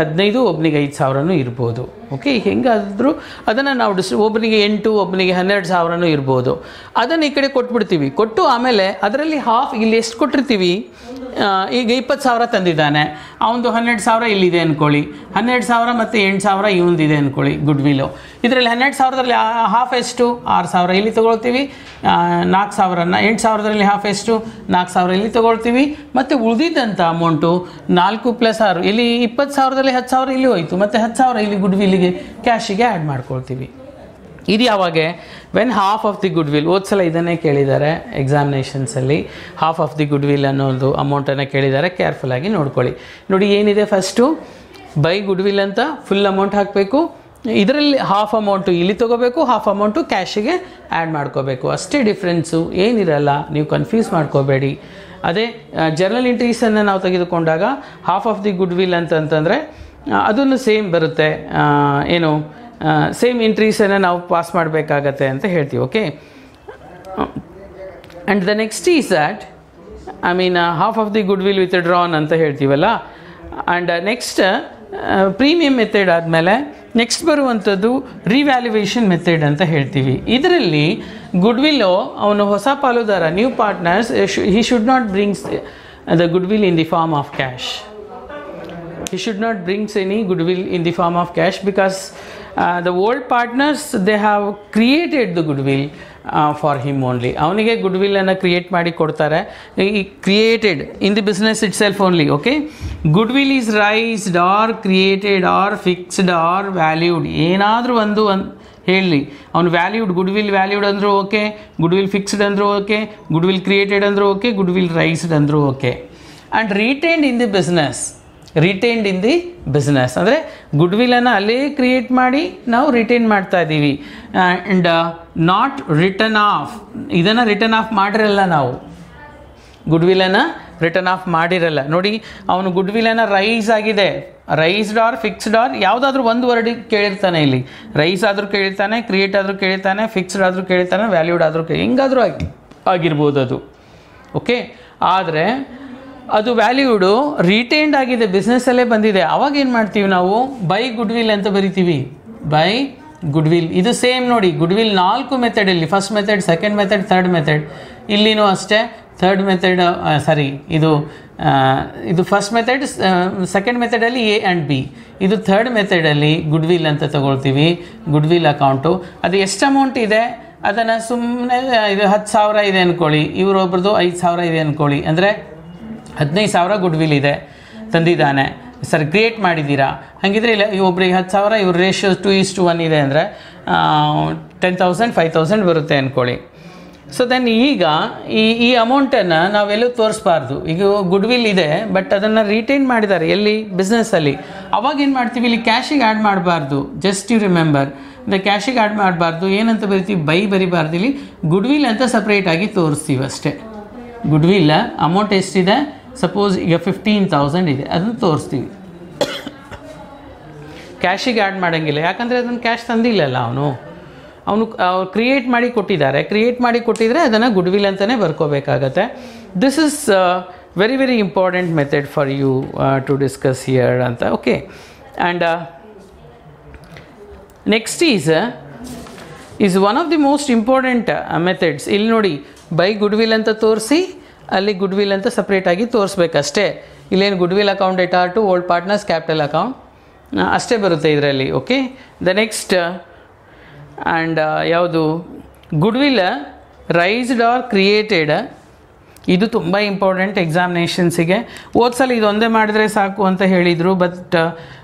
15, ಒಬ್ಬನಿಗೆ 5,000 ಇರ್ಬೋದು. ಓಕೆ, ಹೆಂಗಾದರೂ ಅದನ್ನು ನಾವು ಒಬ್ಬನಿಗೆ 8, ಒಬ್ಬನಿಗೆ 12,000 ಇರ್ಬೋದು. ಅದನ್ನು ಈ ಕಡೆ ಕೊಟ್ಬಿಡ್ತೀವಿ. ಕೊಟ್ಟು ಆಮೇಲೆ ಅದರಲ್ಲಿ ಹಾಫ್ ಇಲ್ಲಿ ಎಷ್ಟು ಕೊಟ್ಟಿರ್ತೀವಿ, ಈಗ 20,000 ತಂದಿದ್ದಾನೆ, ಅವನದು 12,000 ಇಲ್ಲಿದೆ ಅಂದ್ಕೊಳ್ಳಿ. 12,000 ಮತ್ತು 8,000 ಇವನದಿದೆ ಅಂದ್ಕೊಳ್ಳಿ ಗುಡ್ ವಿಲ್ಲು. ಇದರಲ್ಲಿ 12,000ರಲ್ಲಿ ಹಾಫ್ ಎಷ್ಟು, 6,000 ಇಲ್ಲಿ ತೊಗೊಳ್ತೀವಿ. 4,000ನ 8,000ರಲ್ಲಿ ಹಾಫ್ ಎಷ್ಟು, 4,000 ಇಲ್ಲಿ ತೊಗೊಳ್ತೀವಿ. ಮತ್ತು ಉಳಿದಿದ್ದಂಥ ಅಮೌಂಟು 4 + 6, ಇಲ್ಲಿ 20,000ದಲ್ಲಿ 10,000 ಇಲ್ಲಿ ಹೋಯಿತು, ಮತ್ತು 10,000 ಇಲ್ಲಿ ಗುಡ್ ವಿಲ್ಲಿಗೆ ಕ್ಯಾಶಿಗೆ ಆ್ಯಡ್ ಮಾಡ್ಕೊಳ್ತೀವಿ. ಇದು ಯಾವಾಗ, when half of the goodwill. ಸಲ ಇದನ್ನೇ ಕೇಳಿದ್ದಾರೆ ಎಕ್ಸಾಮಿನೇಷನ್ಸಲ್ಲಿ, half of the goodwill ಅನ್ನೋದು ಅಮೌಂಟನ್ನು ಕೇಳಿದ್ದಾರೆ. ಕೇರ್ಫುಲ್ಲಾಗಿ ನೋಡ್ಕೊಳ್ಳಿ. ನೋಡಿ ಏನಿದೆ, ಫಸ್ಟು ಬೈ ಗುಡ್ ವಿಲ್ ಅಂತ ಫುಲ್ ಅಮೌಂಟ್ ಹಾಕಬೇಕು. ಇದರಲ್ಲಿ ಹಾಫ್ ಅಮೌಂಟು ಇಲ್ಲಿ ತೊಗೋಬೇಕು, ಹಾಫ್ ಅಮೌಂಟು ಕ್ಯಾಶಿಗೆ ಆ್ಯಡ್ ಮಾಡ್ಕೋಬೇಕು. ಅಷ್ಟೇ ಡಿಫ್ರೆನ್ಸು, ಏನಿರಲ್ಲ, ನೀವು ಕನ್ಫ್ಯೂಸ್ ಮಾಡ್ಕೋಬೇಡಿ. ಅದೇ ಜರ್ನಲ್ ಎಂಟ್ರೀಸನ್ನು ನಾವು ತೆಗೆದುಕೊಂಡಾಗ half of the good will ಅಂತಂತಂದರೆ ಅದನ್ನು ಸೇಮ್ ಬರುತ್ತೆ, ಏನು ಸೇಮ್ ಎಂಟ್ರೀಸನ್ನು ನಾವು ಪಾಸ್ ಮಾಡಬೇಕಾಗತ್ತೆ ಅಂತ ಹೇಳ್ತೀವಿ. Okay, and the next is that half of the good will withdrawn ಅಂತ ಹೇಳ್ತೀವಲ್ಲ. ಆ್ಯಂಡ್ ನೆಕ್ಸ್ಟ್ ಪ್ರೀಮಿಯಂ ಮೆಥಡ್ ಆದಮೇಲೆ ನೆಕ್ಸ್ಟ್ ಬರುವಂಥದ್ದು ರಿವ್ಯಾಲ್ಯುವೇಷನ್ ಮೆಥಡ್ ಅಂತ ಹೇಳ್ತೀವಿ. ಇದರಲ್ಲಿ ಗುಡ್ ವಿಲ್ಲು ಅವನು ಹೊಸ ಪಾಲುದಾರ, new partners, he should not brings the goodwill in the form of cash. He should not bring any goodwill in the form of cash, because the old partners, they have created the goodwill for him only. ಅವನಿಗೆ ಗುಡ್ವಿಲ್ಲನ್ನು ಕ್ರಿಯೇಟ್ ಮಾಡಿ ಕೊಡ್ತಾರೆ. Created in the business itself only. Okay, goodwill is raised or created or fixed or valued. ಏನಾದರೂ ಒಂದು ಹೇಳಿ, ಅವನು ವ್ಯಾಲ್ಯೂಡ್, ಗುಡ್ವಿಲ್ ವ್ಯಾಲ್ಯೂಡ್ ಅಂದರೂ ಓಕೆ, ಗುಡ್ವಿಲ್ ಫಿಕ್ಸ್ಡ್ ಅಂದರೂ ಓಕೆ, ಗುಡ್ವಿಲ್ ಕ್ರಿಯೇಟೆಡ್ ಅಂದರೂ ಓಕೆ, ಗುಡ್ವಿಲ್ ರೈಸ್ಡ್ ಅಂದರೂ okay. And retained in the business. Retained in the business ಅಂದರೆ ಗುಡ್ವಿಲ್ಲನ್ನು ಅಲ್ಲೇ ಕ್ರಿಯೇಟ್ ಮಾಡಿ ನಾವು ರಿಟೈನ್ ಮಾಡ್ತಾ ಇದ್ದೀವಿ. And not written off. ಇದನ್ನು ರಿಟರ್ನ್ ಆಫ್ ಮಾಡಿರಲ್ಲ ನಾವು, ಗುಡ್ವಿಲ್ಲನ್ನು ರಿಟರ್ನ್ ಆಫ್ ಮಾಡಿರಲ್ಲ. ನೋಡಿ, ಅವನು ಗುಡ್ವಿಲ್ಲನ್ನು ರೈಸ್ ಆಗಿದೆ, ರೈಸ್ಡ್ ಆರ್ ಫಿಕ್ಸ್ಡ್ ಆರ್ ಯಾವುದಾದ್ರೂ ಒಂದು ವರ್ಡ್ ಕೇಳಿರ್ತಾನೆ. ಇಲ್ಲಿ ರೈಸ್ ಆದರೂ ಕೇಳಿರ್ತಾನೆ, ಕ್ರಿಯೇಟ್ ಆದರೂ ಕೇಳಿರ್ತಾನೆ, ಫಿಕ್ಸ್ಡ್ ಆದರೂ ಕೇಳಿರ್ತಾನೆ, ವ್ಯಾಲ್ಯೂಡ್ ಆದರೂ ಹೆಂಗಾದರೂ ಆಗಿರ್ಬೋದು ಅದು. ಓಕೆ, ಆದರೆ ಅದು ವ್ಯಾಲ್ಯೂಡು ರಿಟೈನ್ಡ್ ಆಗಿದೆ, ಬಿಸ್ನೆಸ್ಸಲ್ಲೇ ಬಂದಿದೆ. ಅವಾಗ ಏನು ಮಾಡ್ತೀವಿ ನಾವು, ಬೈ ಗುಡ್ವಿಲ್ ಅಂತ ಬರಿತೀವಿ. By goodwill. ಇದು ಸೇಮ್ ನೋಡಿ, ಗುಡ್ವಿಲ್ 4 ಮೆಥಡಲ್ಲಿ, first method, second method, third method. ಇಲ್ಲಿನೂ ಅಷ್ಟೇ, ಥರ್ಡ್ ಮೆಥಡ್ ಇದು ಫಸ್ಟ್ ಮೆಥಡ್, ಸೆಕೆಂಡ್ ಮೆಥಡಲ್ಲಿ A ಆ್ಯಂಡ್ B, ಇದು ಥರ್ಡ್ ಮೆಥಡಲ್ಲಿ ಗುಡ್ವಿಲ್ ಅಂತ ತಗೊಳ್ತೀವಿ. ಗುಡ್ವಿಲ್ ಅಕೌಂಟು ಅದು ಎಷ್ಟು ಅಮೌಂಟ್ ಇದೆ ಅದನ್ನು ಸುಮ್ಮನೆ, ಇದು 10,000 ಇದೆ ಅಂದ್ಕೊಳ್ಳಿ, ಇವರೊಬ್ರದ್ದು 5,000 ಇದೆ ಅಂದ್ಕೊಳ್ಳಿ, ಅಂದರೆ 15,000 ಗುಡ್ವಿಲ್ ಇದೆ, ತಂದಿದ್ದಾನೆ ಸರ್, ಕ್ರಿಯೇಟ್ ಮಾಡಿದ್ದೀರಾ. ಹಾಗಿದ್ರೆ ಇಲ್ಲ, ಒಬ್ರಿಗೆ 10,000, ಇವ್ರ ರೇಷಿಯೋ 2:1 ಇದೆ ಅಂದರೆ 10,000 5,000 ಬರುತ್ತೆ ಅಂದ್ಕೊಳ್ಳಿ. ಸೊ ದೆನ್ ಈಗ ಈ ಅಮೌಂಟನ್ನು ನಾವೆಲ್ಲೂ ತೋರಿಸ್ಬಾರ್ದು. ಈಗ ಗುಡ್ವಿಲ್ ಇದೆ, ಬಟ್ ಅದನ್ನು ರಿಟೈನ್ ಮಾಡಿದ್ದಾರೆ ಎಲ್ಲಿ, ಬಿಸ್ನೆಸ್ಸಲ್ಲಿ. ಅವಾಗ ಏನು ಮಾಡ್ತೀವಿ, ಇಲ್ಲಿ ಕ್ಯಾಶಿಗೆ ಆ್ಯಡ್ ಮಾಡಬಾರ್ದು. ಜಸ್ಟ್ ಯು ರಿಮೆಂಬರ್, ಕ್ಯಾಶಿಗೆ ಆ್ಯಡ್ ಮಾಡಬಾರ್ದು. ಏನಂತ ಬರಿತೀವಿ, ಬೈ ಬರಿಬಾರ್ದು. ಇಲ್ಲಿ ಗುಡ್ವಿಲ್ ಅಂತ ಸಪ್ರೇಟಾಗಿ ತೋರಿಸ್ತೀವಿ ಅಷ್ಟೇ. ಗುಡ್ವಿಲ್ ಅಮೌಂಟ್ ಎಷ್ಟಿದೆ, ಸಪೋಸ್ ಈಗ 15,000 ಇದೆ, ಅದನ್ನು ತೋರಿಸ್ತೀವಿ. ಕ್ಯಾಶಿಗೆ ಆ್ಯಡ್ ಮಾಡೋಂಗಿಲ್ಲ, ಯಾಕಂದರೆ ಅದನ್ನು ಕ್ಯಾಶ್ ತಂದಿಲ್ಲಲ್ಲ ಅವನು ಕ್ರಿಯೇಟ್ ಮಾಡಿ ಕೊಟ್ಟಿದ್ದಾರೆ. ಕ್ರಿಯೇಟ್ ಮಾಡಿ ಕೊಟ್ಟಿದ್ರೆ ಅದನ್ನು ಗುಡ್ವಿಲ್ ಅಂತಲೇ ಬರ್ಕೋಬೇಕಾಗತ್ತೆ. This is very very important method for you to discuss here ಅಂತ. Okay, and next is one of the most important methods. ಇಲ್ಲಿ ನೋಡಿ, ಬೈ ಗುಡ್ವಿಲ್ ಅಂತ ತೋರಿಸಿ ಅಲ್ಲಿ ಗುಡ್ವಿಲ್ ಅಂತ ಸಪ್ರೇಟಾಗಿ ತೋರಿಸ್ಬೇಕಷ್ಟೇ. ಇಲ್ಲೇನು goodwill account debtor to old partners capital account ಅಷ್ಟೇ ಬರುತ್ತೆ ಇದರಲ್ಲಿ. ಓಕೆ, ದ ನೆಕ್ಸ್ಟ್ ಆ್ಯಂಡ್ ಯಾವುದು, ಗುಡ್ವಿಲ್ ರೈಸ್ಡ್ ಆರ್ ಕ್ರಿಯೇಟೆಡ್. ಇದು ತುಂಬ ಇಂಪಾರ್ಟೆಂಟ್ ಎಕ್ಸಾಮಿನೇಷನ್ಸಿಗೆ. ಸಲ ಇದೊಂದೇ ಮಾಡಿದರೆ ಸಾಕು ಅಂತ ಹೇಳಿದರು, ಬಟ್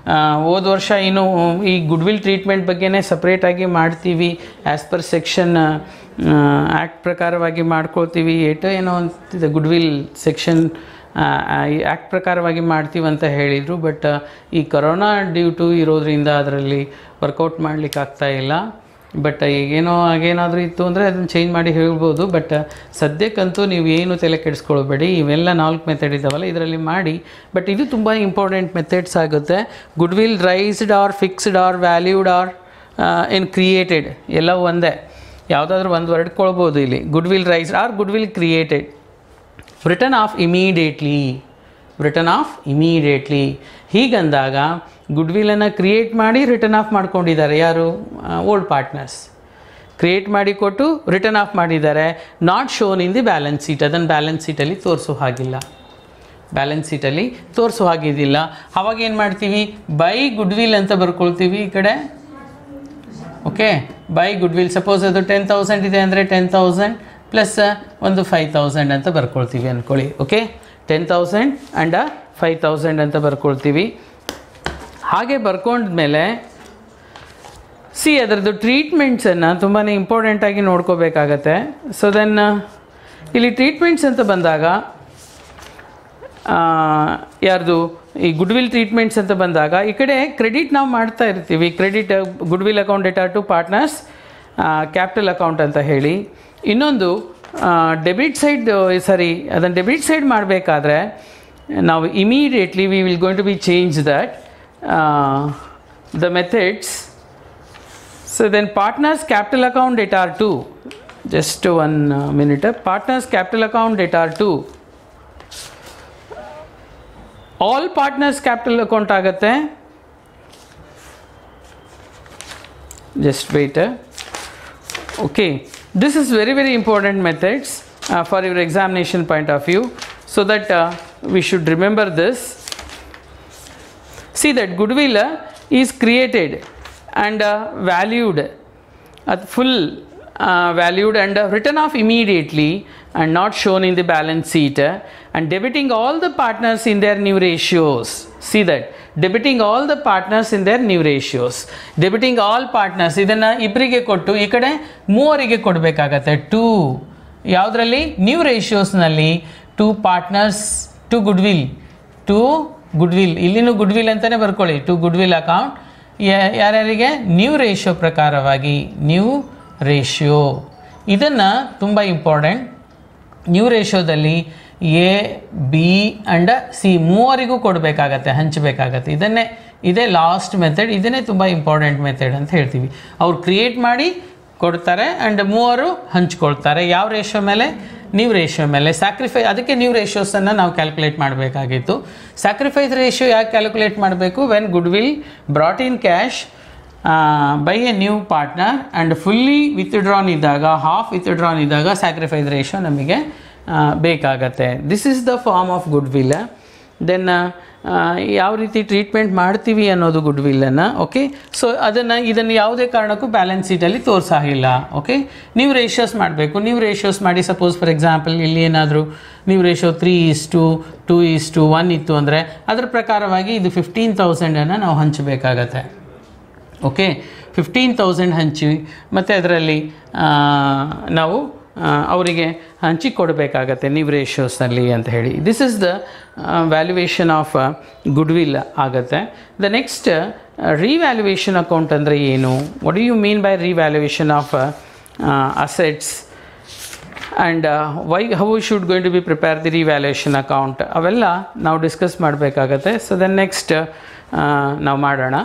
ಹೋದ ವರ್ಷ ಇನ್ನು ಈ ಗುಡ್ವಿಲ್ ಟ್ರೀಟ್ಮೆಂಟ್ ಬಗ್ಗೆನೇ ಸಪ್ರೇಟಾಗಿ ಮಾಡ್ತೀವಿ, ಆ್ಯಸ್ ಪರ್ ಸೆಕ್ಷನ್ ಆ್ಯಕ್ಟ್ ಪ್ರಕಾರವಾಗಿ ಮಾಡ್ಕೊಳ್ತೀವಿ. ಏನೋ ಅಂತಿದೆ, ಗುಡ್ವಿಲ್ ಸೆಕ್ಷನ್ ಆ್ಯಕ್ಟ್ ಪ್ರಕಾರವಾಗಿ ಮಾಡ್ತೀವಿ ಅಂತ ಹೇಳಿದರು. ಬಟ್ ಈ ಕೊರೋನಾ ಡ್ಯೂ ಟು ಇರೋದ್ರಿಂದ ಅದರಲ್ಲಿ ವರ್ಕೌಟ್ ಮಾಡಲಿಕ್ಕೆ ಆಗ್ತಾಯಿಲ್ಲ. ಬಟ್ ಈಗೇನೋ ಹಾಗೇನಾದರೂ ಇತ್ತು ಅಂದರೆ ಅದನ್ನು ಚೇಂಜ್ ಮಾಡಿ ಹೇಳ್ಬೋದು. ಬಟ್ ಸದ್ಯಕ್ಕಂತೂ ನೀವು ಏನು ತಲೆ ಕೆಡಿಸ್ಕೊಳ್ಬೇಡಿ, ಇವೆಲ್ಲ 4 ಮೆಥಡ್ ಇದ್ದಾವಲ್ಲ ಇದರಲ್ಲಿ ಮಾಡಿ. ಬಟ್ ಇದು ತುಂಬ ಇಂಪಾರ್ಟೆಂಟ್ ಮೆಥಡ್ಸ್ ಆಗುತ್ತೆ. Goodwill raised or fixed or valued or in created ಎಲ್ಲ ಒಂದೇ, ಯಾವುದಾದ್ರೂ ಒಂದು ವರ್ಡ್ ಕೊಳ್ಬೋದು ಇಲ್ಲಿ. Goodwill raised or goodwill created. Written off immediately, written off immediately. ಹೀಗಂದಾಗ ಗುಡ್ವಿಲನ್ನು ಕ್ರಿಯೇಟ್ ಮಾಡಿ ರಿಟರ್ನ್ ಆಫ್ ಮಾಡ್ಕೊಂಡಿದ್ದಾರೆ ಯಾರು, ಓಲ್ಡ್ ಪಾರ್ಟ್ನರ್ಸ್. ಕ್ರಿಯೇಟ್ ಮಾಡಿ ಕೊಟ್ಟು ರಿಟರ್ನ್ ಆಫ್ ಮಾಡಿದ್ದಾರೆ. Not shown in the balance sheet, ಅದನ್ನು ಬ್ಯಾಲೆನ್ಸ್ ಶೀಟಲ್ಲಿ ತೋರಿಸೋ ಹಾಗಿಲ್ಲ, ಬ್ಯಾಲೆನ್ಸ್ ಶೀಟಲ್ಲಿ ತೋರಿಸೋ ಹಾಗಿದ್ದಿಲ್ಲ. ಅವಾಗ ಏನು ಮಾಡ್ತೀವಿ, ಬೈ ಗುಡ್ವಿಲ್ ಅಂತ ಬರ್ಕೊಳ್ತೀವಿ ಈ ಕಡೆ. Okay, by goodwill. ಸಪೋಸ್ ಅದು 10,000 ಇದೆ ಅಂದರೆ 10,000 ಪ್ಲಸ್ ಒಂದು 5,000 ಅಂತ ಬರ್ಕೊಳ್ತೀವಿ ಅಂದ್ಕೊಳ್ಳಿ. ಓಕೆ, 10,000 ಆ್ಯಂಡ್ 5,000 ಅಂತ ಬರ್ಕೊಳ್ತೀವಿ. ಹಾಗೆ ಬರ್ಕೊಂಡ್ಮೇಲೆ ಅದರದ್ದು ಟ್ರೀಟ್ಮೆಂಟ್ಸನ್ನು ತುಂಬಾ ಇಂಪಾರ್ಟೆಂಟಾಗಿ ನೋಡ್ಕೋಬೇಕಾಗತ್ತೆ. ಸೊ ದೆನ್ ಇಲ್ಲಿ ಟ್ರೀಟ್ಮೆಂಟ್ಸ್ ಅಂತ ಬಂದಾಗ ಯಾರ್ದು ಈ ಗುಡ್ವಿಲ್ ಟ್ರೀಟ್ಮೆಂಟ್ಸ್ ಅಂತ ಬಂದಾಗ ಈ ಕಡೆ ಕ್ರೆಡಿಟ್ ನಾವು ಮಾಡ್ತಾ ಇರ್ತೀವಿ. Credit goodwill account debtor to partners capital account ಅಂತ ಹೇಳಿ. ಇನ್ನೊಂದು ಡೆಬಿಟ್ ಸೈಡ್, ಅದನ್ನು ಡೆಬಿಟ್ ಸೈಡ್ ಮಾಡಬೇಕಾದ್ರೆ ನಾವು immediately we will going to be change that the methods. So then partners capital account at R2, just 1 minute. Partners capital account at R2, all partners capital account ಆಗುತ್ತೆ. Just wait. Okay, this is very very important methods for your examination point of view, so that we should remember this. See that goodwill is created and valued at full valued and written off immediately and not shown in the balance sheet, and debiting all the partners in their new ratios. See that, debiting all the partners in their new ratios. Debiting all partners, ಇದನ್ನು ಇಬ್ಬರಿಗೆ ಕೊಟ್ಟು ಈ ಕಡೆ ಮೂವರಿಗೆ ಕೊಡಬೇಕಾಗತ್ತೆ. 2 ಯಾವುದರಲ್ಲಿ, ನ್ಯೂ ರೇಷಿಯೋಸ್ನಲ್ಲಿ 2 ಪಾರ್ಟ್ನರ್ಸ್ ಟು ಗುಡ್ವಿಲ್, 2 ಗುಡ್ವಿಲ್, ಇಲ್ಲಿನೂ ಗುಡ್ವಿಲ್ ಅಂತಲೇ ಬರ್ಕೊಳ್ಳಿ. 2 ಗುಡ್ವಿಲ್ ಅಕೌಂಟ್ ಯಾರ್ಯಾರಿಗೆ, ನ್ಯೂ ರೇಷಿಯೋ ಪ್ರಕಾರವಾಗಿ, ನ್ಯೂ ರೇಷಿಯೋ. ಇದನ್ನು ತುಂಬ ಇಂಪಾರ್ಟೆಂಟ್. ನ್ಯೂ ರೇಷಿಯೋದಲ್ಲಿ ಎ ಬಿ ಆ್ಯಂಡ್ ಸಿ ಮೂವರಿಗೂ ಕೊಡಬೇಕಾಗತ್ತೆ, ಹಂಚಬೇಕಾಗತ್ತೆ. ಇದೇ ಲಾಸ್ಟ್ ಮೆಥಡ್. ಇದನ್ನೇ ತುಂಬ ಇಂಪಾರ್ಟೆಂಟ್ ಮೆಥಡ್ ಅಂತ ಹೇಳ್ತೀವಿ. ಅವ್ರು ಕ್ರಿಯೇಟ್ ಮಾಡಿ ಕೊಡ್ತಾರೆ ಆ್ಯಂಡ್ ಮೂವರು ಹಂಚ್ಕೊಳ್ತಾರೆ. ಯಾವ ರೇಷಿಯೋ ಮೇಲೆ, ನ್ಯೂ ರೇಷಿಯೋ ಮೇಲೆ. ಸ್ಯಾಕ್ರಿಫೈಸ್, ಅದಕ್ಕೆ ನ್ಯೂ ರೇಷಿಯೋಸನ್ನು ನಾವು ಕ್ಯಾಲ್ಕುಲೇಟ್ ಮಾಡಬೇಕಾಗಿತ್ತು. ಸ್ಯಾಕ್ರಿಫೈಸ್ ರೇಷಿಯೋ ಯಾಕೆ ಕ್ಯಾಲ್ಕುಲೇಟ್ ಮಾಡಬೇಕು, when goodwill brought in cash by a new partner and fully withdrawn ಇದ್ದಾಗ, ಹಾಫ್ ವಿತ್ಡ್ರಾನ್ ಇದ್ದಾಗ ಸ್ಯಾಕ್ರಿಫೈಸ್ ರೇಷಿಯೋ ನಮಗೆ ಬೇಕಾಗತ್ತೆ. This is the form of goodwill. Then ಯಾವ ರೀತಿ ಟ್ರೀಟ್ಮೆಂಟ್ ಮಾಡ್ತೀವಿ ಅನ್ನೋದು ಗುಡ್ವಿಲ್ಲನ್ನು. ಓಕೆ, ಸೊ ಇದನ್ನು ಯಾವುದೇ ಕಾರಣಕ್ಕೂ ಬ್ಯಾಲೆನ್ಸ್ ಶೀಟಲ್ಲಿ ತೋರಿಸಾಗಿಲ್ಲ. ಓಕೆ, ನೀವು ರೇಷಿಯೋಸ್ ಮಾಡಬೇಕು. ನೀವು ರೇಷಿಯೋಸ್ ಮಾಡಿ, ಸಪೋಸ್ ಫಾರ್ ಎಕ್ಸಾಂಪಲ್ ಇಲ್ಲಿ ಏನಾದರೂ ನೀವು ರೇಷಿಯೋ 3:2:1 ಇತ್ತು ಅಂದರೆ ಅದರ ಪ್ರಕಾರವಾಗಿ ಇದು 15,000 ನಾವು ಹಂಚಬೇಕಾಗತ್ತೆ. ಓಕೆ 15,000 ಹಂಚಿ ಮತ್ತು ಅದರಲ್ಲಿ ನಾವು ಅವರಿಗೆ ಹಂಚಿಕೊಡಬೇಕಾಗತ್ತೆ ನೀವು ರೇಷಿಯೋಸ್ನಲ್ಲಿ ಅಂತ ಹೇಳಿ. This is the valuation of goodwill ಆಗುತ್ತೆ. ದ ನೆಕ್ಸ್ಟ್ ರಿವ್ಯಾಲ್ಯೂಯೇಷನ್ ಅಕೌಂಟ್ ಅಂದರೆ ಏನು? What do you mean by revaluation of assets and how should going to be prepare the revaluation account, ಅವೆಲ್ಲ ನಾವು ಡಿಸ್ಕಸ್ ಮಾಡಬೇಕಾಗತ್ತೆ. ಸೊ ದೆನ್ ನೆಕ್ಸ್ಟ್ ನಾವು ಮಾಡೋಣ.